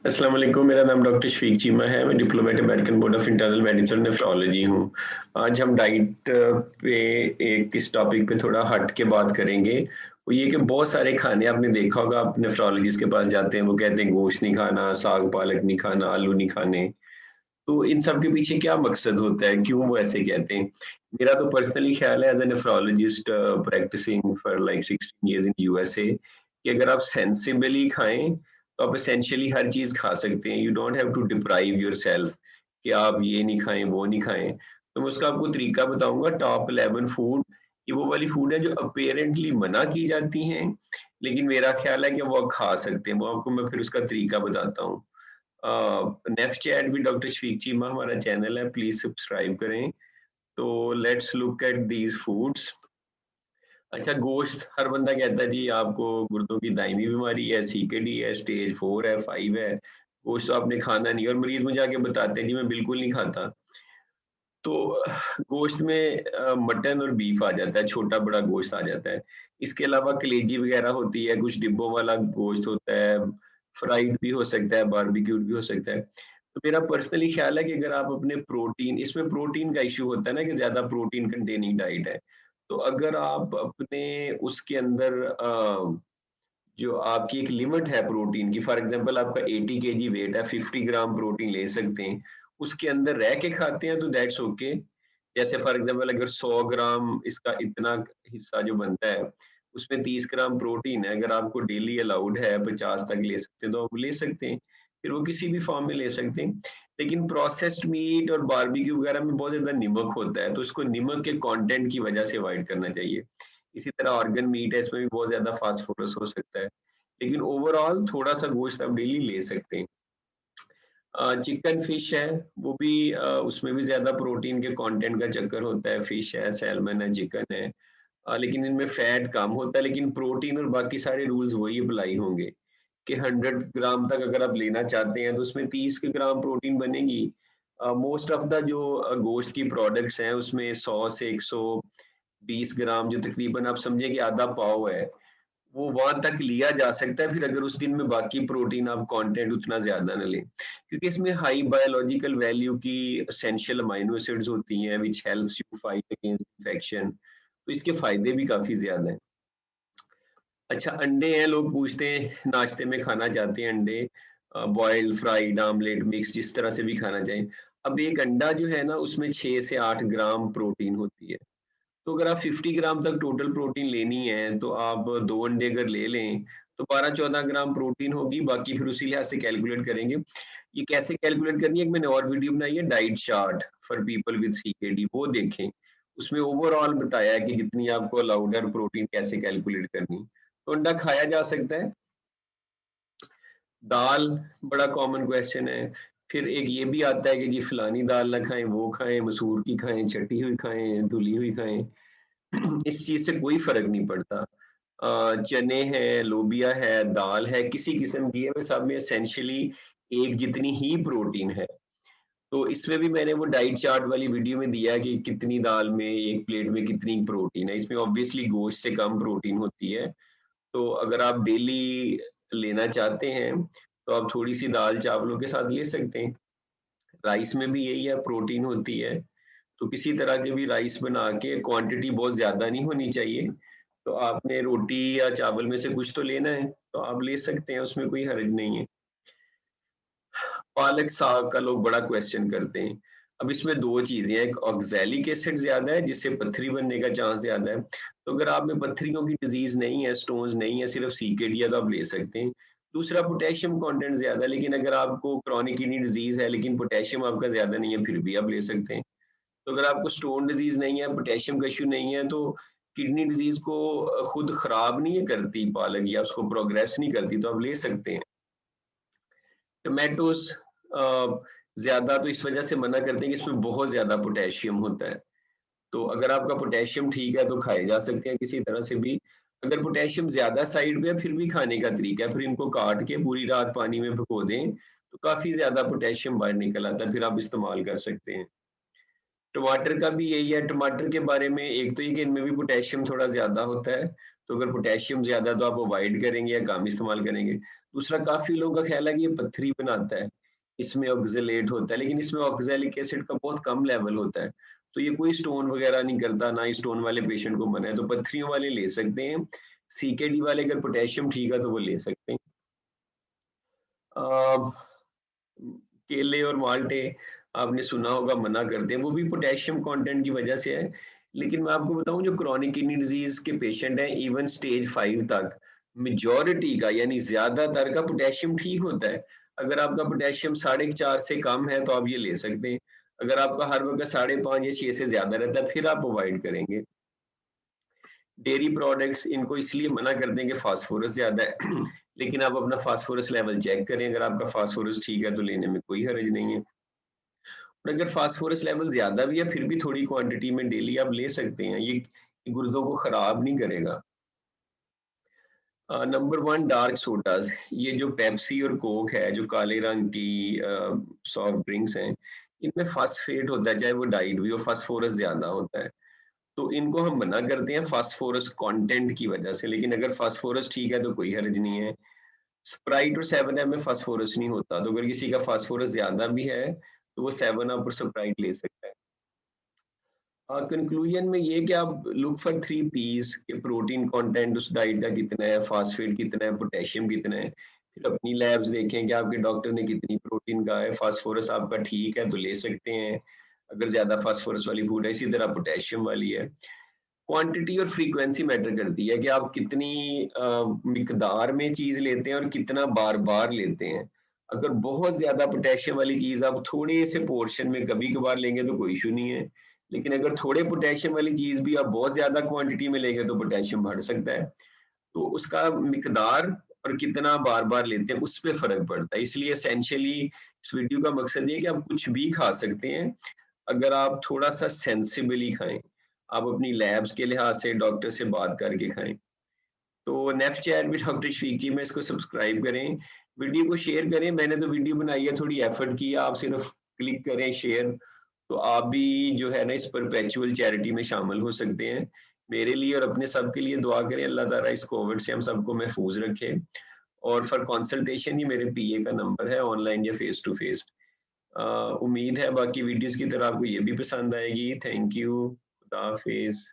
अस्सलाम वालेकुम, मेरा नाम डॉक्टर शफीक चीमा है। मैं diplomat American board of internal medicine nephrology हूँ। आज हम डाइट पे एक इस टॉपिक पे थोड़ा हट के बात करेंगे। वो ये कि बहुत सारे खाने आपने देखा होगा, आप नेफ्रोलॉजिस्ट के पास जाते हैं, वो कहते हैं गोश्त नहीं खाना, साग पालक नहीं खाना, आलू नहीं खाने। तो इन सब के पीछे क्या मकसद होता है? क्यों वो ऐसे कहते हैं? मेरा तो पर्सनली ख्याल है as a nephrologist practising for like 16 years in USA कि अगर आप सेंसिबली खाएँ, तो आप एसेंशियली हर चीज़ खा सकते हैं। You don't have to deprive yourself कि आप ये नहीं खाएँ, वो नहीं खाएँ। तो मैं उसका आपको तरीका बताऊँगा टॉप 11 फूड। ये वो वाली फूड है जो अपीयरेंटली मना की जाती हैं, लेकिन मेरा ख्याल है कि वो आप खा सकते हैं। वो आपको मैं फिर उसका तरीका बताता हूँ। नेफ्ट चैट भी डॉक्टर शफीक चीमा हमारा चैनल है, प्लीज सब्सक्राइब करें। तो let's look at these foods. अच्छा, गोश्त हर बंदा कहता है जी आपको गुर्दों की दायमी बीमारी है, सीकेडी है, स्टेज 4 है, 5 है, गोश्त तो आपने खाना नहीं। और मरीज मुझे आके बताते हैं जी मैं बिल्कुल नहीं खाता। तो गोश्त में मटन और बीफ आ जाता है, छोटा बड़ा गोश्त आ जाता है। इसके अलावा कलेजी वगैरह होती है, कुछ डिब्बों वाला गोश्त होता है, फ्राइड भी हो सकता है, बारबेक्यूड भी हो सकता है। तो मेरा पर्सनली ख्याल है कि अगर आप अपने प्रोटीन, इसमें प्रोटीन का इश्यू होता है ना कि ज़्यादा प्रोटीन कंटेनिंग डाइट है। तो अगर आप अपने उसके अंदर जो आपकी एक लिमिट है प्रोटीन की, फॉर एग्जांपल आपका 80 केजी वेट है, 50 ग्राम प्रोटीन ले सकते हैं, उसके अंदर रह के खाते हैं तो दैट्स ओके। जैसे फॉर एग्जांपल अगर 100 ग्राम इसका इतना हिस्सा जो बनता है, उसमें 30 ग्राम प्रोटीन है, अगर आपको डेली अलाउड है 50 तक ले सकते हैं तो आप ले सकते हैं। फिर वो किसी भी फॉर्म में ले सकते हैं। लेकिन प्रोसेस्ड मीट और बारबेक्यू वगैरह में बहुत ज़्यादा नमक होता है, तो उसको नमक के कंटेंट की वजह से अवॉइड करना चाहिए। इसी तरह ऑर्गन मीट है, इसमें भी बहुत ज़्यादा फास्फोरस हो सकता है। लेकिन ओवरऑल थोड़ा-सा गोश्त आप डेली ले सकते हैं। चिकन फिश है, वो भी उसमें भी ज़्यादा प्रोटीन के कंटेंट का चक्कर होता है, फिश है, सैल्मन है, चिकन है। लेकिन इनमें फैट कम होता है, लेकिन प्रोटीन और बाकी सारे रूल्स वही अप्लाई होंगे कि 100 ग्राम तक अगर आप लेना चाहते हैं, तो उसमें 30 के ग्राम प्रोटीन बनेगी। मोस्ट ऑफ द जो गोश्त की प्रोडक्ट्स हैं, उसमें 100 से 120 ग्राम, जो तकरीबन आप समझिए कि आधा पाव है, वो वहाँ तक लिया जा सकता है। फिर अगर उस दिन में बाकी प्रोटीन आप कंटेंट उतना ज़्यादा ना लें, क्योंकि इसमें हाई बायोलॉजिकल वैल्यू की एसेंशियल अमाइनो एसिड्स होती हैं which helps you fight against infection. तो इसके फ़ायदे भी काफ़ी ज़्यादा हैं। अच्छा, अंडे हैं, लोग पूछते हैं नाश्ते में खाना चाहते हैं अंडे, बॉइल्ड, फ्राइड, ऑमलेट, मिक्स, जिस तरह से भी खाना चाहें। अब एक अंडा जो है ना, उसमें 6 से 8 ग्राम प्रोटीन होती है। तो अगर आप 50 ग्राम तक टोटल प्रोटीन लेनी है, तो आप 2 अंडे अगर ले लें, तो 12-14 ग्राम प्रोटीन होगी, बाकी फिर उसी लिहाज से कैलकुलेट करेंगे। ये कैसे कैलकुलेट करनी है, एक मैंने और वीडियो बनाई है, diet chart for people with CKD, वो देखें। उसमें ओवरऑल बताया है कि जितनी आपको अलाउड है प्रोटीन कैसे कैलकुलेट करनी। तो अंडा खाया जा सकता है। दाल बड़ा कॉमन क्वेश्चन है। फिर एक ये भी आता है कि जी फलानी दाल ना खाएँ, वो खाएँ, मसूर की खाएँ, छटी हुई खाएँ, धुली हुई खाएँ। इस चीज़ से कोई फ़र्क नहीं पड़ता। चने हैं, लोबिया है, दाल है, किसी किस्म की है, वे सब में एसेंशियली एक जितनी ही प्रोटीन है। तो इसमें भी मैंने वो डाइट चार्ट वाली वीडियो में दिया है कि कितनी दाल में, एक प्लेट में कितनी प्रोटीन है। इसमें ऑब्वियसली गोश्त से कम प्रोटीन होती है। तो अगर आप डेली लेना चाहते हैं, तो आप थोड़ी-सी दाल चावलों के साथ ले सकते हैं। राइस में भी यही है, प्रोटीन होती है। तो किसी तरह के भी राइस बना के, क्वांटिटी बहुत ज़्यादा नहीं होनी चाहिए। तो आपने रोटी या चावल में से कुछ तो लेना है, तो आप ले सकते हैं, उसमें कोई हर्ज नहीं है। पालक साग का लोग बड़ा क्वेश्चन करते हैं। अब इसमें 2 चीज़ें हैं, एक ऑक्सैलिक एसिड ज़्यादा है, जिससे पत्थरी बनने का चांस ज़्यादा है। तो अगर आप में पत्थरियों की डिज़ीज़ नहीं है, स्टोन्स नहीं है, सिर्फ़ सीकेडी है, तो आप ले सकते हैं। दूसरा, पोटेशियम कंटेंट ज़्यादा है, लेकिन अगर आपको क्रॉनिक किडनी डिज़ीज़ है, लेकिन पोटेशियम आपका ज़्यादा नहीं है, फिर भी आप ले सकते हैं। तो अगर आपको स्टोन डिजीज नहीं है, पोटेशियम का इश्यू नहीं है, तो किडनी डिजीज को खुद खराब नहीं करती पालक, या उसको प्रोग्रेस नहीं करती, तो आप ले सकते हैं। टोमेटोज ज्यादा तो इस वजह से मना करते हैं कि इसमें बहुत ज्यादा पोटेशियम होता है। तो अगर आपका पोटेशियम ठीक है तो खाए जा सकते हैं किसी तरह से भी। अगर पोटेशियम ज्यादा साइड पे है, फिर भी खाने का तरीका है, फिर इनको काट के पूरी रात पानी में भिगो दें, तो काफी ज्यादा पोटेशियम बाहर निकल आता है, फिर आप इस्तेमाल कर सकते हैं। टमाटर का भी यही है। टमाटर के बारे में एक तो ये कि इनमें भी पोटेशियम थोड़ा ज़्यादा होता है, तो अगर पोटेशियम ज़्यादा तो आप अवॉइड करेंगे या कम इस्तेमाल करेंगे। दूसरा, काफ़ी लोगों का ख़्याल है कि ये पत्थरी बनाता है, इसमें ऑक्ज़ेलेट होता है, लेकिन इसमें ऑक्ज़ैलिक एसिड का बहुत कम लेवल होता है। तो ये कोई स्टोन वग़ैरह नहीं करता, ना ही स्टोन वाले पेशेंट को मना है, तो पत्थरियों वाले ले सकते हैं। सीकेडी वाले अगर पोटेशियम ठीक है तो वो ले सकते हैं। अ, केले और माल्टे आपने सुना होगा मना करते हैं, वो भी पोटेशियम कंटेंट की वजह से है। लेकिन मैं आपको बताऊँ, जो क्रोनिक किडनी डिजीज़ के पेशेंट हैं इवन स्टेज 5 तक, मेजॉरिटी का यानी ज़्यादातर का पोटेशियम ठीक होता है। अगर आपका पोटेशियम 4.5 से कम है तो आप ये ले सकते हैं। अगर आपका हर वक़्त 5.5 या 6 से ज़्यादा रहता है फिर आप अवॉइड करेंगे। डेयरी प्रोडक्ट्स इनको इसलिए मना करते हैं कि फास्फोरस ज़्यादा है। लेकिन आप अपना फास्फोरस लेवल चेक करें, अगर आपका फास्फोरस ठीक है तो लेने में कोई हर्ज नहीं है। और अगर फास्फोरस लेवल ज़्यादा भी है फिर भी थोड़ी क्वांटिटी में डेली आप ले सकते हैं। ये गुर्दों को खराब नहीं करेगा। नंबर 1 डार्क सोडाज़, ये जो पेप्सी और कोक है, जो काले रंग की सॉफ्ट ड्रिंक्स हैं, इनमें फास्फेट होता है, चाहे वो डाइट भी हो, फास्फोरस ज़्यादा होता है। तो इनको हम मना करते हैं फास्फोरस कंटेंट की वजह से, लेकिन अगर फास्फोरस ठीक है तो कोई हर्ज नहीं है। स्प्राइट और 7 अप में फास्फोरस नहीं होता, तो अगर किसी का फास्फोरस ज़्यादा भी है, तो वो 7 अप और स्प्राइट ले सकता है। कंक्लूजन में ये कि आप लुक फॉर 3 पीस कि प्रोटीन कंटेंट उस डाइट का कितना है, फास्फेट कितना है, पोटेशियम कितना है। फिर अपनी लैब्स देखें कि आपके डॉक्टर ने कितनी प्रोटीन कहा है, फास्फोरस आपका ठीक है तो ले सकते हैं, अगर ज़्यादा फास्फोरस वाली फूड है। इसी तरह पोटेशियम वाली है। क्वांटिटी और फ्रीक्वेंसी मैटर करती है कि आप कितनी मिकदार में चीज़ लेते हैं और कितना बार-बार लेते हैं। अगर बहुत ज़्यादा पोटेशियम वाली चीज़ आप थोड़े से पोर्शन में कभी-कभार लेंगे तो कोई इश्यू नहीं है। लेकिन अगर थोड़े पोटेशियम वाली चीज़ भी आप बहुत ज़्यादा क्वांटिटी में लेंगे तो पोटेशियम बढ़ सकता है। तो उसका मिकदार और कितना बार-बार लेते हैं उस पे फ़र्क पड़ता है। इसलिए एसेंशियली इस वीडियो का मकसद ये है कि आप कुछ भी खा सकते हैं, अगर आप थोड़ा-सा सेंसिबली खाएँ। आप अपनी लैब्स के लिहाज से डॉक्टर से बात करके खाएँ। तो नेफ्ट chat with doctor Shafiq ji में इसको सब्सक्राइब करें, वीडियो को शेयर करें। मैंने तो वीडियो बनाई है, थोड़ी एफर्ट की है, आप सिर्फ क्लिक करें शेयर, तो आप भी जो है ना इस परपेचुअल चैरिटी में शामिल हो सकते हैं। मेरे लिए और अपने सबके लिए दुआ करें, अल्लाह ताला इस कोविड से हम सबको महफूज रखे। और फॉर कंसल्टेशन ये मेरे पीए का नंबर है, ऑनलाइन या फेस टू फेस। उम्मीद है बाकी वीडियोस की तरह आपको ये भी पसंद आएगी। Thank you. खुदा हाफिज।